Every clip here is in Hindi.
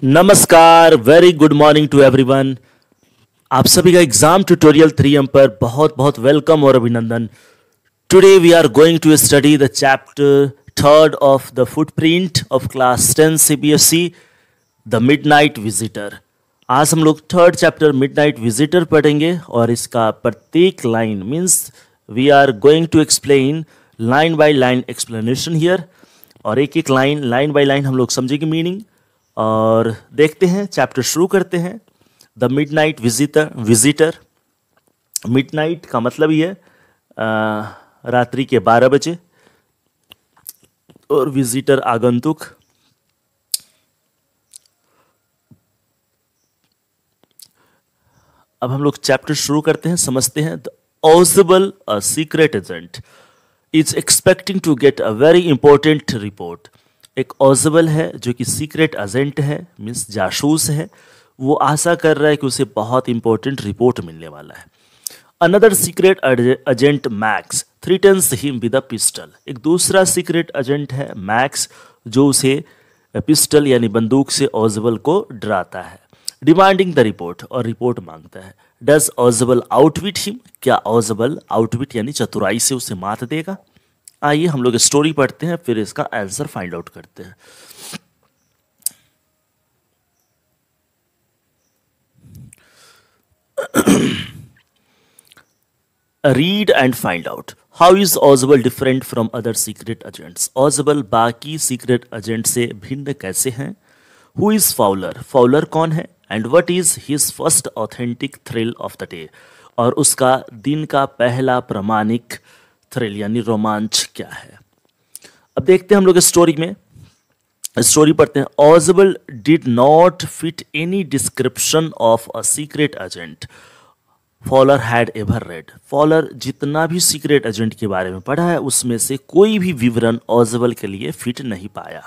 नमस्कार, very good morning to everyone. आप सभी का एग्जाम ट्यूटोरियल 3M पर बहुत बहुत वेलकम और अभिनंदन। Today we are going to study the chapter third of the footprint of class 10 CBSE the midnight visitor. आज हम लोग थर्ड चैप्टर मिडनाइट विजिटर पढ़ेंगे और इसका प्रत्येक line means we are going to explain line by line explanation here. और एक एक लाइन बाय लाइन हम लोग समझेंगे मीनिंग और देखते हैं, चैप्टर शुरू करते हैं। The midnight visitor. मिडनाइट का मतलब ही है रात्रि के 12 बजे और विजिटर आगंतुक। अब हम लोग चैप्टर शुरू करते हैं, समझते हैं। The Ausable a secret agent is expecting to get a very important report. एक ऑजिबल है जो कि सीक्रेट एजेंट है, मीन्स जासूस है। वो आशा कर रहा है कि उसे बहुत इंपॉर्टेंट रिपोर्ट मिलने वाला है। Another secret agent max threatens him with a pistol. एक दूसरा सीक्रेट एजेंट है मैक्स जो उसे पिस्टल यानी बंदूक से ऑजिबल को डराता है। डिमांडिंग द रिपोर्ट और रिपोर्ट मांगता है। Does Ausable outwit him. क्या ऑजिबल आउटविट यानी चतुराई से उसे मात देगा। आइए हम लोग स्टोरी पढ़ते हैं, फिर इसका आंसर फाइंड आउट करते हैं। Read and find out how is Ausable different from other secret agents. Ausable बाकी सीक्रेट एजेंट से भिन्न कैसे हैं। Who is Fowler. फाउलर कौन है। And what is his first authentic thrill of the day. और उसका दिन का पहला प्रमाणिक थ्रिल यानी रोमांच क्या है। अब देखते हैं हम लोग स्टोरी में, स्टोरी पढ़ते हैं। Ausable did not fit any description of a secret agent Fowler had ever read. Fowler जितना भी सीक्रेट एजेंट के बारे में पढ़ा है उसमें से कोई भी विवरण ऑजिबल के लिए फिट नहीं पाया।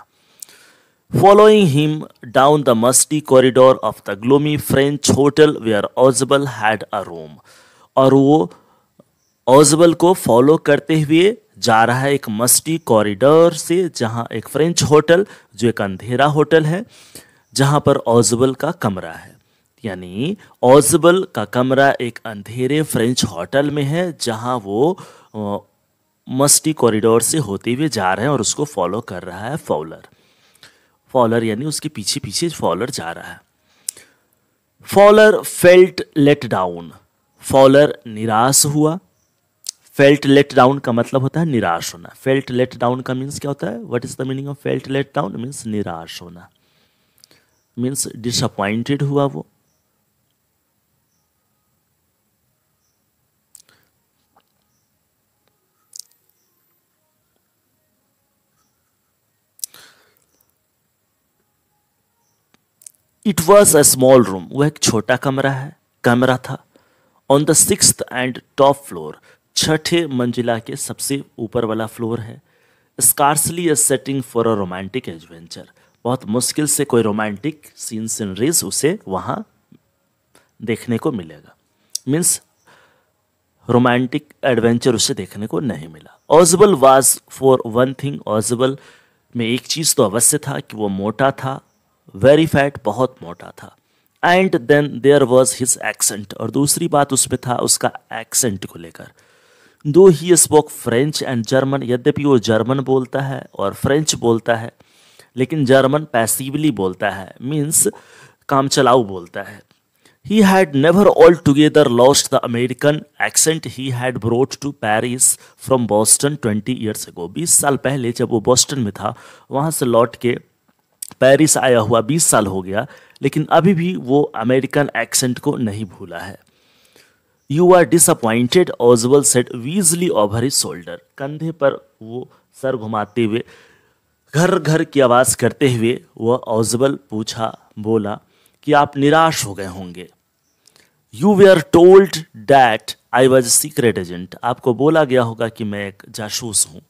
Following him down the musty corridor of the gloomy French hotel where Ausable had a room. और वो ऑजिबल को फॉलो करते हुए जा रहा है एक मस्टी कॉरिडोर से, जहां एक फ्रेंच होटल जो एक अंधेरा होटल है जहां पर ऑजिबल का कमरा है। यानी ऑजिबल का कमरा एक अंधेरे फ्रेंच होटल में है जहां वो मस्टी कॉरिडोर से होते हुए जा रहे हैं और उसको फॉलो कर रहा है फॉलर। फॉलर यानी उसके पीछे पीछे फॉलर जा रहा है। Fowler felt let down. Fowler निराश हुआ। फेल्ट लेट डाउन का मतलब होता है निराश होना। फेल्ट लेट डाउन का मीन्स क्या होता है। What is the meaning of felt let down. Means निराश होना, मीन्स डिसअपॉइंटेड हुआ वो। It was a small room. वह एक छोटा कमरा था। On the 6th and top floor. छठे मंजिला के सबसे ऊपर वाला फ्लोर है। Scarcely a setting for a romantic adventure. बहुत मुश्किल से कोई रोमांटिक सीनरीज उसे वहाँ देखने को मिलेगा, मीन्स रोमांटिक एडवेंचर उसे देखने को नहीं मिला। ऑजिबल वाज फॉर वन थिंग। ऑजिबल में एक चीज़ तो अवश्य था कि वो मोटा था, वेरी फैट, बहुत मोटा था। And then there was his accent. और दूसरी बात उसमें था उसका एक्सेंट को लेकर। दो he spoke French and German. यद्यपि वो जर्मन बोलता है और फ्रेंच बोलता है, लेकिन जर्मन पैसिवली बोलता है, मीन्स काम चलाऊ बोलता है। He had never altogether lost the American accent he had brought to Paris from Boston 20 years ago. 20 साल पहले जब वो बॉस्टन में था, वहाँ से लौट के पेरिस आया हुआ 20 साल हो गया, लेकिन अभी भी वो अमेरिकन एक्सेंट को नहीं भूला है। You are disappointed Ausable said wheezily over his shoulder. कंधे पर वो सर घुमाते हुए, घर घर की आवाज़ करते हुए वह ऑजिबल बोला कि आप निराश हो गए होंगे। You were told that I was secret agent. आपको बोला गया होगा कि मैं एक जासूस हूँ।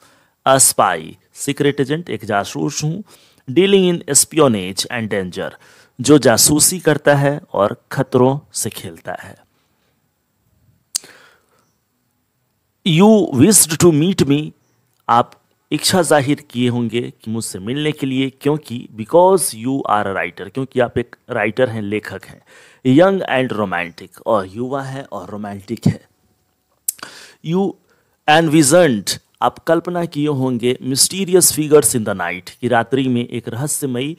अ स्पाई, सीक्रेट एजेंट एक जासूस हूँ। Dealing in espionage and danger, जो जासूसी करता है और खतरों से खेलता है। You wished to meet me. आप इच्छा जाहिर किए होंगे कि मुझसे मिलने के लिए, क्योंकि because you are a writer, क्योंकि आप एक राइटर हैं, लेखक हैं। यंग एंड रोमांटिक, और युवा है और रोमांटिक है। यू एनविजन्ड, आप कल्पना किए होंगे, mysterious figures in the night, कि रात्रि में एक रहस्यमयी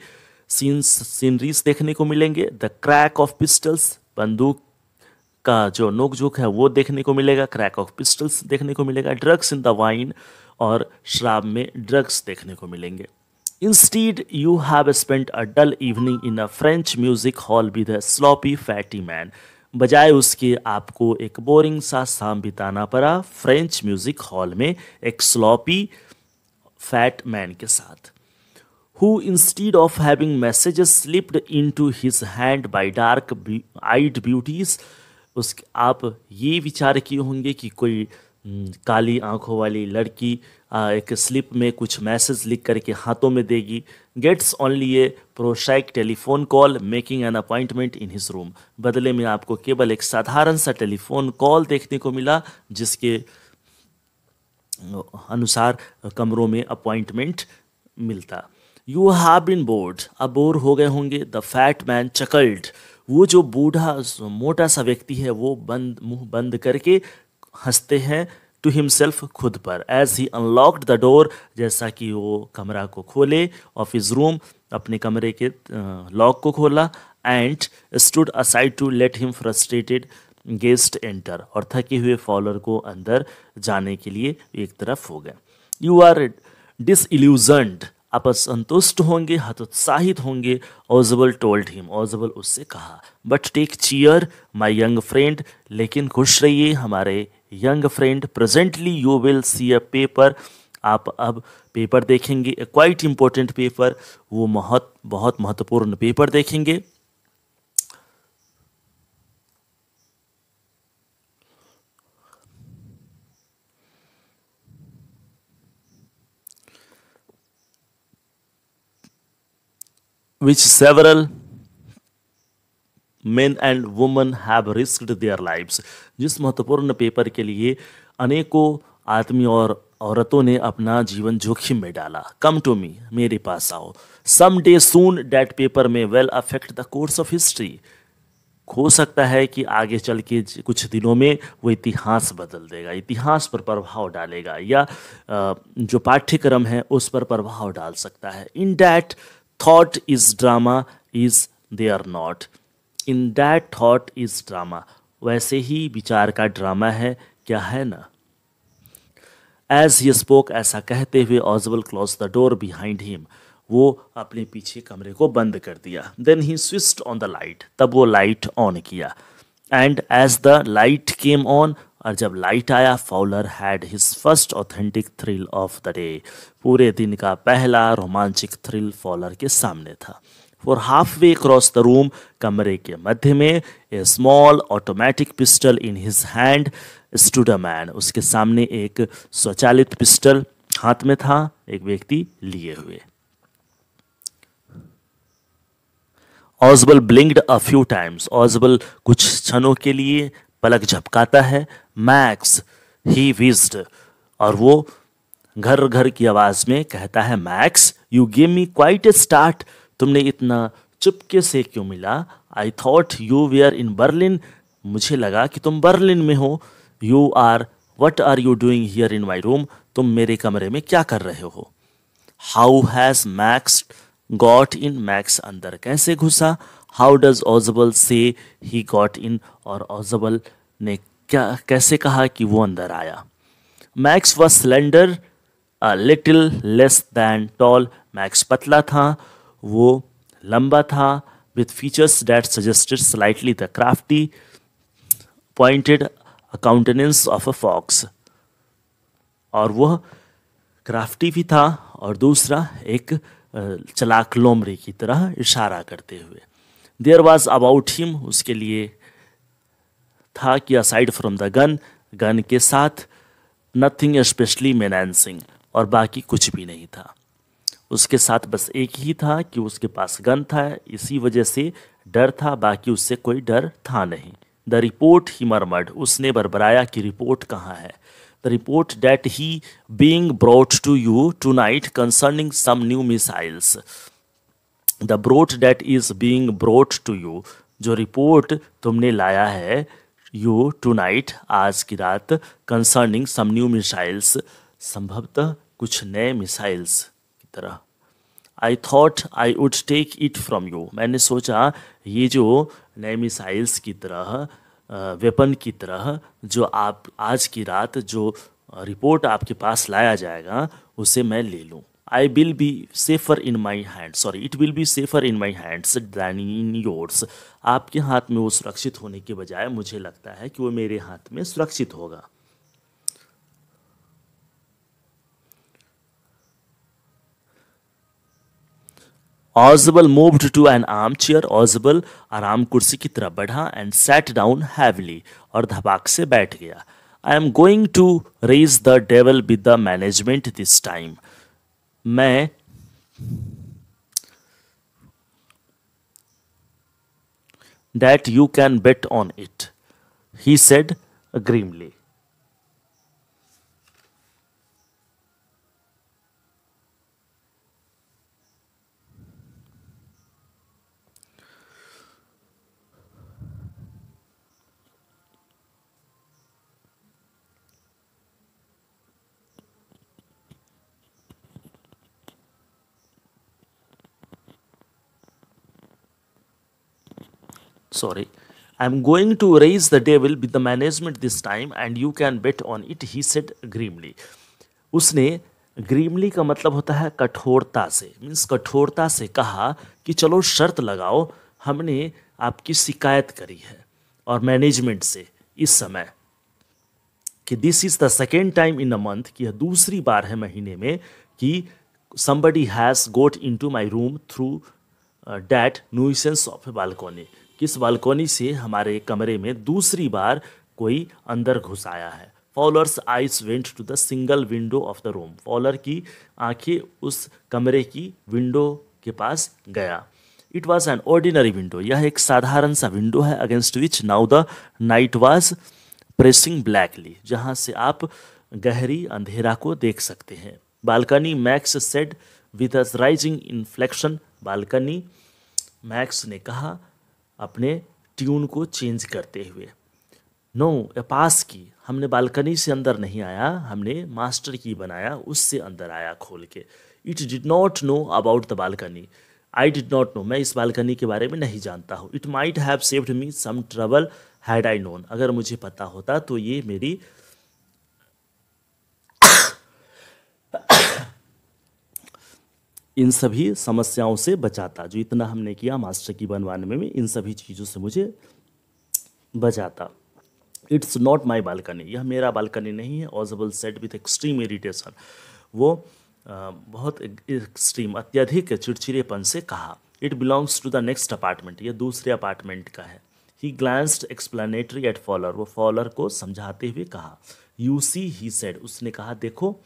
सीनरीज देखने को मिलेंगे। द क्रैक ऑफ पिस्टल्स, बंदूक का जो नोकझोंक है वो देखने को मिलेगा, क्रैक ऑफ पिस्टल्स देखने को मिलेगा। ड्रग्स इन द वाइन, और शराब में ड्रग्स देखने को मिलेंगे। Instead you have spent a dull evening in a French music hall with a sloppy fatty man, बजाय उसके आपको एक बोरिंग सा शाम बिताना पड़ा फ्रेंच म्यूजिक हॉल में एक स्लॉपी फैट मैन के साथ। Who instead of having messages slipped into his hand by dark eyed beauties, उस आप ये विचार किए होंगे कि कोई काली आंखों वाली लड़की एक स्लिप में कुछ मैसेज लिख करके हाथों में देगी। Gets only a prosaic telephone call making an appointment in his room, बदले में आपको केवल एक साधारण सा टेलीफोन कॉल देखने को मिला जिसके अनुसार कमरों में अपॉइंटमेंट मिलता। यू हैव बीन बोर्ड, अब बोर हो गए होंगे। द फैट मैन चकल्ड, वो जो बूढ़ा मोटा सा व्यक्ति है वो मुंह बंद करके हंसते हैं टू हिमसेल्फ, खुद पर। As he unlocked the door, जैसा कि वो कमरा को खोले, ऑफ हिज रूम, अपने कमरे के लॉक को खोला। And stood aside to let him frustrated guest enter, और थके हुए फॉलोअर को अंदर जाने के लिए एक तरफ हो गए। यू आर डिसइल्यूजन्ड, आप असंतुष्ट होंगे, हतोत्साहित होंगे। ओजबल टोल्ड हिम, ओजबल उससे कहा। But take cheer my young friend, लेकिन खुश रहिए हमारे young friend. Presently you will see a paper, आप अब पेपर देखेंगे। ए क्वाइट इम्पोर्टेंट पेपर, वो बहुत महत्वपूर्ण पेपर देखेंगे। which several men and women have risked their lives, जिस महत्वपूर्ण पेपर के लिए अनेकों आदमी और औरतों ने अपना जीवन जोखिम में डाला। कम टू मी, मेरे पास आओ। Some day soon that paper may well affect the course of history, हो सकता है कि आगे चल के कुछ दिनों में वो इतिहास बदल देगा, इतिहास पर प्रभाव डालेगा, या जो पाठ्यक्रम है उस पर प्रभाव डाल सकता है। In that thought is drama is they are not, in that thought is drama, वैसे ही विचार का ड्रामा है, क्या है ना। एज ही स्पोक, ऐसा कहते हुए Ausable close the door behind him, वो अपने पीछे कमरे को बंद कर दिया। Then he switched on the light, तब वो लाइट ऑन किया। And as the light came on, और जब लाइट आया, Fowler had his first authentic thrill of the day, पूरे दिन का पहला रोमांचिक थ्रिल फॉलर के सामने था। For half way cross the room, कमरे के मध्य में, a small automatic pistol in his hand stood a man, उसके सामने एक स्वचालित पिस्टल हाथ में था, एक व्यक्ति लिए हुए। ऑजबल ब्लिंक्ड अ फ्यू टाइम्स, ऑजबल कुछ क्षणों के लिए पलक झपकाता है। मैक्स, ही विज्ड, और वो घर घर की आवाज में कहता है, Max you give me quite a start, तुमने इतना चुपके से क्यों मिला। I thought you were in Berlin, मुझे लगा कि तुम बर्लिन में हो। You are, what are you doing here in my room, तुम मेरे कमरे में क्या कर रहे हो। How has Max got in, Max अंदर कैसे घुसा। हाउ डज ऑजबल से ही गॉट इन, और ऑजबल ने क्या कैसे कहा कि वो अंदर आया। Max was slender, a little less than tall, Max पतला था, वो लंबा था। With features that suggested slightly the crafty pointed countenance of a fox, और वह क्राफ्टी भी था, और दूसरा एक चलाक लोमड़ी की तरह इशारा करते हुए। देयर वॉज अबाउट हिम, उसके लिए था कि aside from the gun, gun के साथ, नथिंग स्पेशली मेनांसिंग, और बाकी कुछ भी नहीं था। उसके साथ बस एक ही था कि उसके पास गन था, इसी वजह से डर था, बाकी उससे कोई डर था नहीं। द रिपोर्ट ही मरमर्ड, उसने बरबराया कि रिपोर्ट कहाँ है। the report that he being brought to you tonight concerning some new missiles. The brought that is being brought to you, जो रिपोर्ट तुमने लाया है यू टुनाइट आज की रात, कंसर्निंग सम न्यू मिसाइल्स संभवतः कुछ नए मिसाइल्स की तरह। I thought I would take it from you, मैंने सोचा ये जो नए मिसाइल्स की तरह वेपन की तरह जो आप आज की रात जो रिपोर्ट आपके पास लाया जाएगा उसे मैं ले लूँ। I will be safer in my hand, sorry it will be safer in my hands than in yours, आपके हाथ में वो सुरक्षित होने के बजाय मुझे लगता है कि वो मेरे हाथ में सुरक्षित होगा। Oswald moved to an armchair, Oswald आराम कुर्सी की तरफ बढ़ा and sat down heavily, और धपाक से बैठ गया। I am going to raise the devil with the management this time, मैं that you can bet on it, he said grimly. Sorry, I'm going to raise the devil with the management this time and you can bet on it, he said grimly. उसने ग्रीमली का मतलब होता है कठोरता से, मीन्स कठोरता से कहा कि चलो शर्त लगाओ, हमने आपकी शिकायत करी है और मैनेजमेंट से इस समय कि this is the second time in a month, कि यह दूसरी बार है महीने में कि somebody has got into my room through that nuisance of a balcony, किस बालकोनी से हमारे कमरे में दूसरी बार कोई अंदर घुस आया है। Fowler's eyes went to the single window of the room, Fowler की आंखें उस कमरे की विंडो के पास गया। It was an ordinary window, यह एक साधारण सा विंडो है, against which now the night was pressing blackly, जहाँ से आप गहरी अंधेरा को देख सकते हैं। Balcony, Max said with a rising inflection, balcony, Max ने कहा अपने ट्यून को चेंज करते हुए। नो ए पास की, हमने बालकनी से अंदर नहीं आया, हमने मास्टर की बनाया, उससे अंदर आया खोल के। It did not know about the balcony, I did not know, मैं इस बालकनी के बारे में नहीं जानता हूँ। It might have saved me some trouble had I known, अगर मुझे पता होता तो ये मेरी इन सभी समस्याओं से बचाता, जो इतना हमने किया मास्टर की बनवाने में इन सभी चीज़ों से मुझे बचाता। इट्स नॉट माई बालकनी, यह मेरा बालकनी नहीं है, Ausable said with extreme irritation, वो बहुत एक्सट्रीम अत्यधिक चिड़चिड़ेपन से कहा। It belongs to the next apartment, यह दूसरे अपार्टमेंट का है। He glanced explanatory at Fowler, वो फॉलर को समझाते हुए कहा। यू सी, ही सेड, उसने कहा देखो,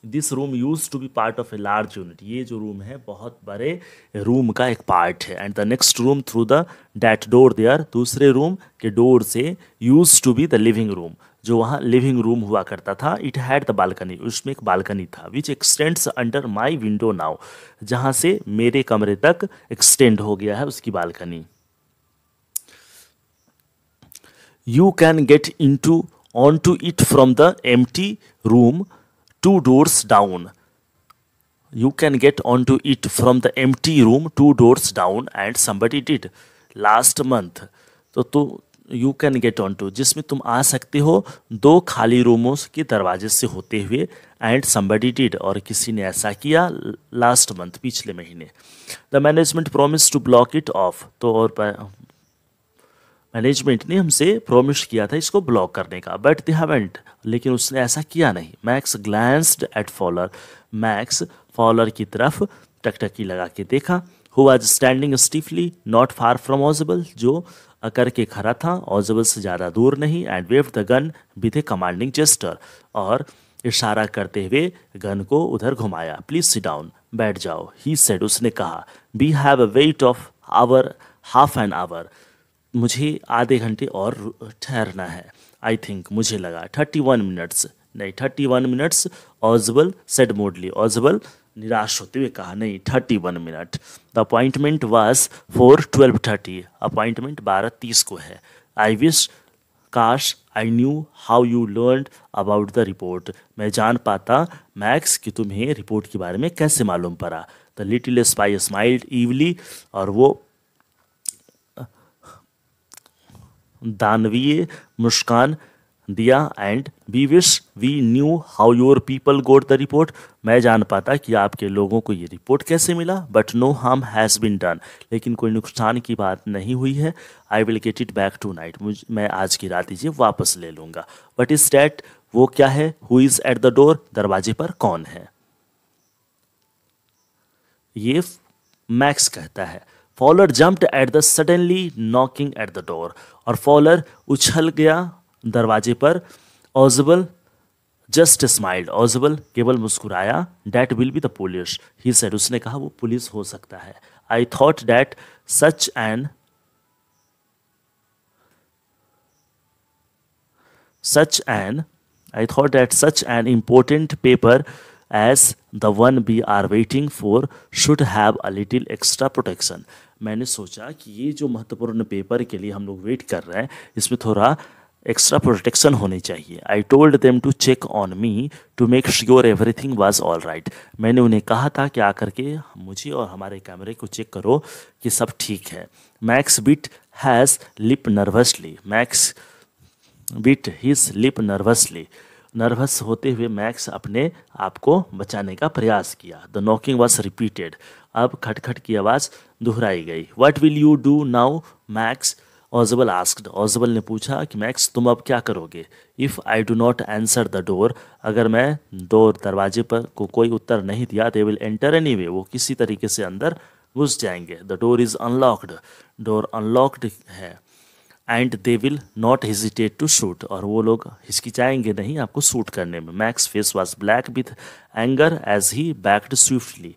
this room use to be part of a large unit, ये जो रूम है बहुत बड़े रूम का एक पार्ट है। And the next room through the that door there, दूसरे रूम के डोर से used to be the living room, जो वहाँ लिविंग रूम हुआ करता था। इट हैड द बालकनी, उसमें एक बालकनी था। विच x tends under my window now, जहाँ से मेरे कमरे तक एक्सटेंड हो गया है उसकी balcony. You can get in to on to it from the empty room 2 doors down, you can get onto it from the empty room 2 doors down and somebody did last month, तो you can get onto, जिसमें तुम आ सकते हो 2 खाली रूमों के दरवाजे से होते हुए, and somebody did, और किसी ने ऐसा किया last month, पिछले महीने। the management promised to block it off, तो और मैनेजमेंट ने हमसे प्रॉमिस किया था इसको ब्लॉक करने का, बट दे हैवंट, लेकिन उसने ऐसा किया नहीं। Max glanced at Fowler, Max Fowler की तरफ टकटकी लगा के देखा। Who was standing stiffly not far from Ausable, जो अकर के खड़ा था, ऑजबल से ज़्यादा दूर नहीं। And wave the gun with a commanding gesture, और इशारा करते हुए गन को उधर घुमाया। प्लीज सिट डाउन, बैठ जाओ। ही सेड, उसने कहा। We have a wait of our half an hour, मुझे आधे घंटे और ठहरना है। आई थिंक, मुझे लगा। 31 मिनट्स, नहीं, 31 मिनट्स, ऑजबल सेड मूडली, ऑजबल निराश होते हुए कहा, नहीं 31 minute. The appointment was for 12:30, appointment 12:30 को है। आई विश, काश, I knew how you learn about the report, मैं जान पाता मैक्स कि तुम्हें रिपोर्ट के बारे में कैसे मालूम पड़ा। The little spy smiled evilly, और वो दानवीय मुस्कान दिया। And we wish we knew how your people got the report, मैं जान पाता कि आपके लोगों को ये रिपोर्ट कैसे मिला। But no harm has been done, लेकिन कोई नुकसान की बात नहीं हुई है। I will get it back tonight, मैं आज की रात इसे वापस ले लूँगा। बट इज डैट, वो क्या है? Who is at the door, दरवाजे पर कौन है? ये मैक्स कहता है। Fowler jumped at the suddenly knocking at the door, और फॉलर उछल गया दरवाजे पर। ऑजबल जस्ट स्माइल्ड, ऑजबल केवल मुस्कुराया। That will be the police, he said, उसने कहा वो पुलिस हो सकता है। I thought that such an I thought that such an important paper as the one we are waiting for should have a little extra protection. मैंने सोचा कि ये जो महत्वपूर्ण पेपर के लिए हम लोग वेट कर रहे हैं, इसमें थोड़ा एक्स्ट्रा प्रोटेक्शन होनी चाहिए। I told them to check on me to make sure everything was all right, मैंने उन्हें कहा था कि आकर के मुझे और हमारे कैमरे को चेक करो कि सब ठीक है। Max bit has lip nervously, max bit his lip nervously, nervous होते हुए मैक्स अपने आप को बचाने का प्रयास किया। द नॉकिंग वॉज रिपीटेड, अब खटखट की आवाज़ दोहराई गई। What will you do now Max, Ausable asked, Ausable ने पूछा कि मैक्स तुम अब क्या करोगे। If I do not answer the door, अगर मैं दरवाजे पर को कोई उत्तर नहीं दिया, दे विल एंटर एनीवे, वो किसी तरीके से अंदर घुस जाएंगे। The door is unlocked, door unlocked है। And they will not hesitate to shoot, और वो लोग हिचकिचाएंगे नहीं आपको शूट करने में। Max face was black with anger as he backed swiftly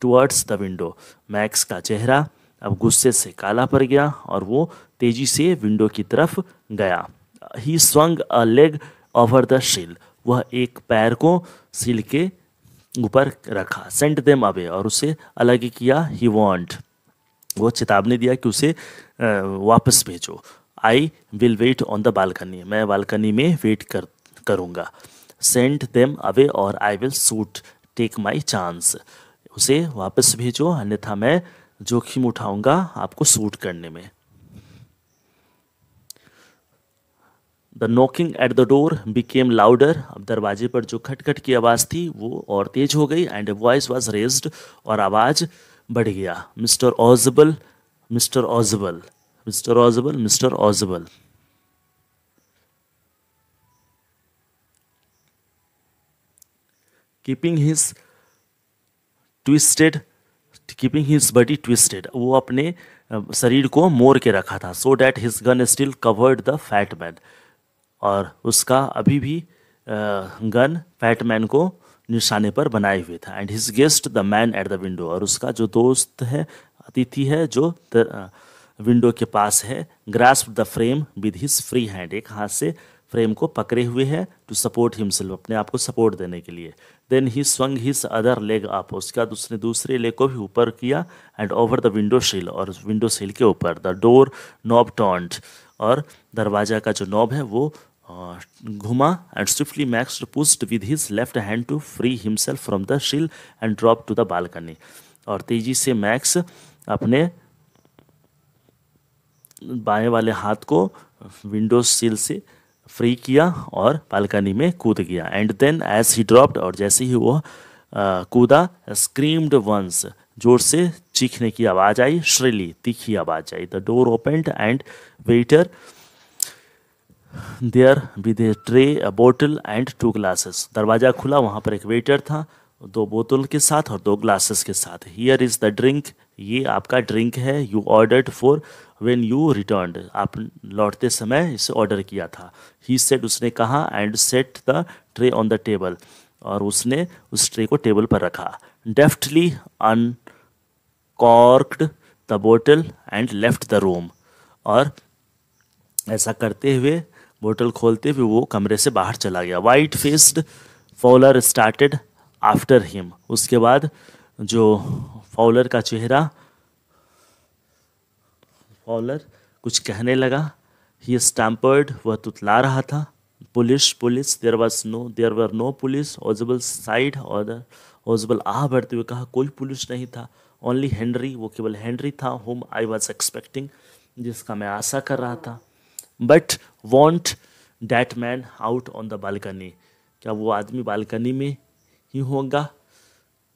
towards the window, Max का चेहरा अब गुस्से से काला पड़ गया और वो तेजी से विंडो की तरफ गया। ही swung a leg over the शील, वह एक पैर को सील के ऊपर रखा। सेंट देम अवे, और उसे अलग किया। ही वॉन्ट, वो चेतावनी दिया कि उसे वापस भेजो। I will wait on the balcony, मैं बालकनी में वेट करूँगा। सेंड देम अवे और I will shoot take my chance, उसे वापस भेजो अन्यथा मैं जोखिम उठाऊंगा आपको शूट करने में। The knocking at the door became louder, अब दरवाजे पर जो खटखट की आवाज़ थी वो और तेज हो गई। एंड वॉइस वॉज रेज्ड, और आवाज़ बढ़ गया। Mister Ausable, mister Ausable, mister Ausable, mister Ausable. Keeping his twisted, keeping his body twisted, वो अपने शरीर को मोड़ के रखा था। So that his gun still covered the fat man, और उसका अभी भी गन फैट मैन को निशाने पर बनाए हुए था। And his guest the man at the window, और उसका जो दोस्त है, अतिथि है जो विंडो के पास है, grasp the frame with his free hand, एक हाथ से फ्रेम को पकड़े हुए है, टू सपोर्ट हिमसेल्फ, अपने आप को सपोर्ट देने के लिए। Then he swung his other leg up, उसके बाद उसने दूसरे लेग को भी ऊपर किया। एंड ओवर द विंडो शील, और विंडो शील के ऊपर। द डोर नॉब टर्न्ड, और दरवाजा का जो नॉब है वो घुमा। And swiftly Max pushed with his left hand to free himself from the sill and drop to the balcony, और तेजी से मैक्स अपने बाएं वाले हाथ को विंडो सील से फ्री किया और बालकनी में कूद गया। And then as he dropped, और जैसे ही वो कूदा, स्क्रीम्ड वंस, जोर से चीखने की आवाज़ आई, श्रिली, तीखी आवाज़ आई। The door opened and waiter there with a tray, a बोतल एंड 2 ग्लासेस, दरवाज़ा खुला, वहाँ पर एक वेटर था 2 बोतल के साथ और 2 ग्लासेस के साथ। हियर इज़ द ड्रिंक, ये आपका ड्रिंक है। You ordered for when you returned, आप लौटते समय इसे ऑर्डर किया था। ही सेड, उसने कहा। And set the tray on the table, और उसने उस ट्रे को टेबल पर रखा। डेफ्टली अनकॉर्क्ड द बोतल एंड लेफ्ट द रूम, और ऐसा करते हुए बोतल खोलते हुए वो कमरे से बाहर चला गया। White faced Fowler started after him. उसके बाद जो फॉलर का चेहरा, फॉलर कुछ कहने लगा। ही स्टैम्पर्ड, वह तुतला रहा था। Police police, there were no police Ausable said, और ऑजिबल आह भरते हुए कहा कोई पुलिस नहीं था। ओनली हेनरी, वो केवल हेनरी था। होम आई वॉज एक्सपेक्टिंग, जिसका मैं आशा कर रहा था। But want that man out on the balcony, क्या वो आदमी बालकनी में ही होगा?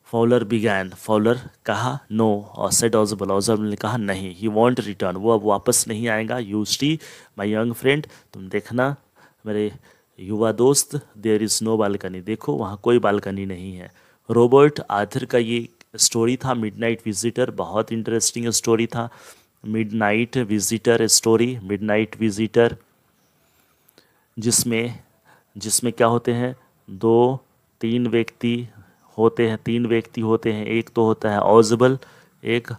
फॉलर बिगैन, फॉलर कहा। नो, और सेड ऑजिबल, ऑजिबल ने कहा नहीं। ही वॉन्ट रिटर्न, वो अब वापस नहीं आएगा। You see my young friend, तुम देखना मेरे युवा दोस्त। देयर इज़ नो बालकनी, देखो वहाँ कोई बालकनी नहीं है। रॉबर्ट आर्थर का ये स्टोरी था, मिडनाइट विजिटर। बहुत इंटरेस्टिंग स्टोरी था, midnight visitor story. Midnight visitor जिसमें जिसमें क्या होते हैं, तीन व्यक्ति होते हैं। एक तो होता है ऑजिबल, एक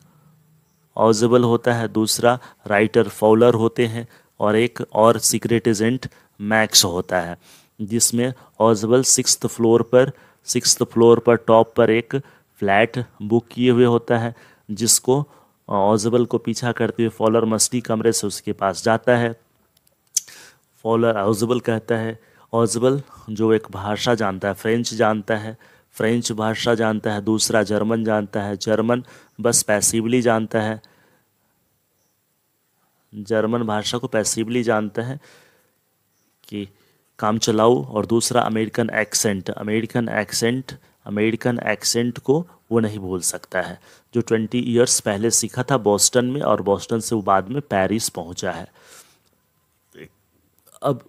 ऑजिबल होता है, दूसरा राइटर फॉलर होते हैं, और एक और सीक्रेट एजेंट मैक्स होता है। जिसमें ऑजिबल सिक्स्थ फ्लोर पर टॉप पर एक फ्लैट बुक किए हुए होता है, जिसको ऑजिबल को पीछा करते हुए फॉलर मस्ती कमरे से उसके पास जाता है। फॉलर ऑजिबल कहता है, ऑजिबल जो एक भाषा जानता है, फ्रेंच जानता है, फ्रेंच भाषा जानता है। दूसरा जर्मन जानता है, जर्मन बस पैसिवली जानता है, जर्मन भाषा को पैसिवली जानता है कि काम चलाऊ। और दूसरा अमेरिकन एक्सेंट को वो नहीं भूल सकता है, जो 20 ईयर्स पहले सीखा था बॉस्टन में, और बॉस्टन से वो बाद में पेरिस पहुंचा है। अब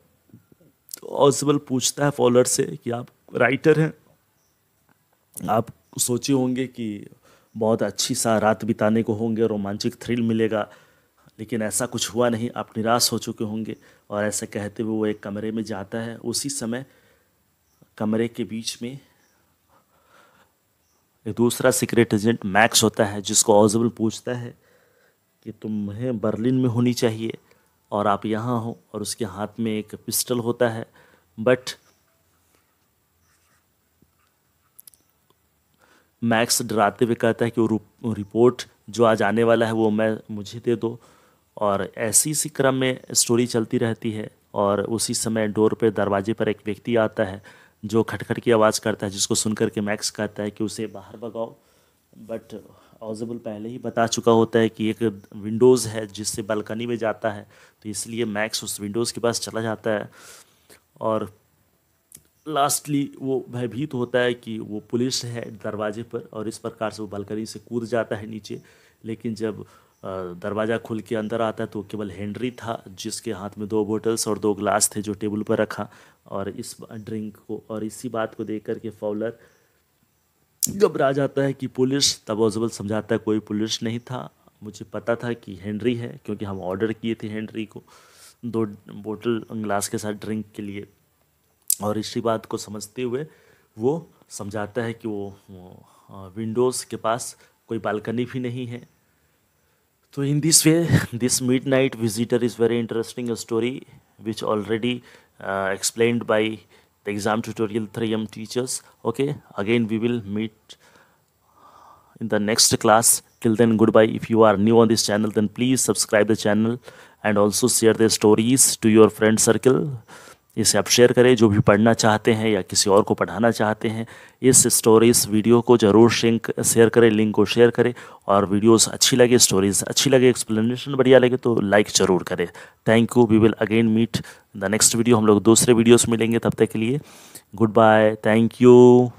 ऑजिबल पूछता है फॉलर से कि आप राइटर हैं, आप सोचे होंगे कि बहुत अच्छी सा रात बिताने को होंगे, रोमांचक थ्रिल मिलेगा, लेकिन ऐसा कुछ हुआ नहीं, आप निराश हो चुके होंगे। और ऐसे कहते हुए वो एक कमरे में जाता है। उसी समय कमरे के बीच में एक दूसरा सीक्रेट एजेंट मैक्स होता है, जिसको ऑजिबल पूछता है कि तुम्हें बर्लिन में होनी चाहिए और आप यहाँ हो, और उसके हाथ में एक पिस्टल होता है। बट मैक्स डराते हुए कहता है कि वो रिपोर्ट जो आज आने वाला है वो मुझे दे दो। और ऐसी सी क्रम में स्टोरी चलती रहती है। और उसी समय डोर पे, दरवाजे पर एक व्यक्ति आता है जो खटखट की आवाज़ करता है, जिसको सुनकर के मैक्स कहता है कि उसे बाहर भगाओ। बट ऑजिबल पहले ही बता चुका होता है कि एक विंडोज़ है जिससे बालकनी में जाता है, तो इसलिए मैक्स उस विंडोज़ के पास चला जाता है। और लास्टली वो भयभीत होता है कि वो पुलिस है दरवाजे पर, और इस प्रकार से वो बालकनी से कूद जाता है नीचे। लेकिन जब दरवाज़ा खुल के अंदर आता है तो केवल हेनरी था, जिसके हाथ में 2 बोतल्स और 2 ग्लास थे जो टेबल पर रखा। और इस ड्रिंक को और इसी बात को देख कर के फॉलर घबरा जाता है कि पुलिस। तब ऑजिबल समझाता है कोई पुलिस नहीं था, मुझे पता था कि हेनरी है, क्योंकि हम ऑर्डर किए थे हेनरी को 2 बोतल ग्लास के साथ ड्रिंक के लिए। और इसी बात को समझते हुए वो समझाता है कि वो विंडोज़ के पास कोई बालकनी भी नहीं है। तो in this way, this midnight visitor is very interesting story which already explained by the exam tutorial 3M teachers. Okay, again we will meet in the next class. Till then, goodbye. If you are new on this channel, then please subscribe the channel and also share the stories to your friend circle. इसे आप शेयर करें, जो भी पढ़ना चाहते हैं या किसी और को पढ़ाना चाहते हैं, इस स्टोरीज वीडियो को ज़रूर शेयर करें, लिंक को शेयर करें। और वीडियोस अच्छी लगे, स्टोरीज अच्छी लगे, एक्सप्लेनेशन बढ़िया लगे तो लाइक ज़रूर करें। Thank you. We will again meet the next video. हम लोग दूसरे वीडियोस मिलेंगे, तब तक के लिए गुड बाय, थैंक यू।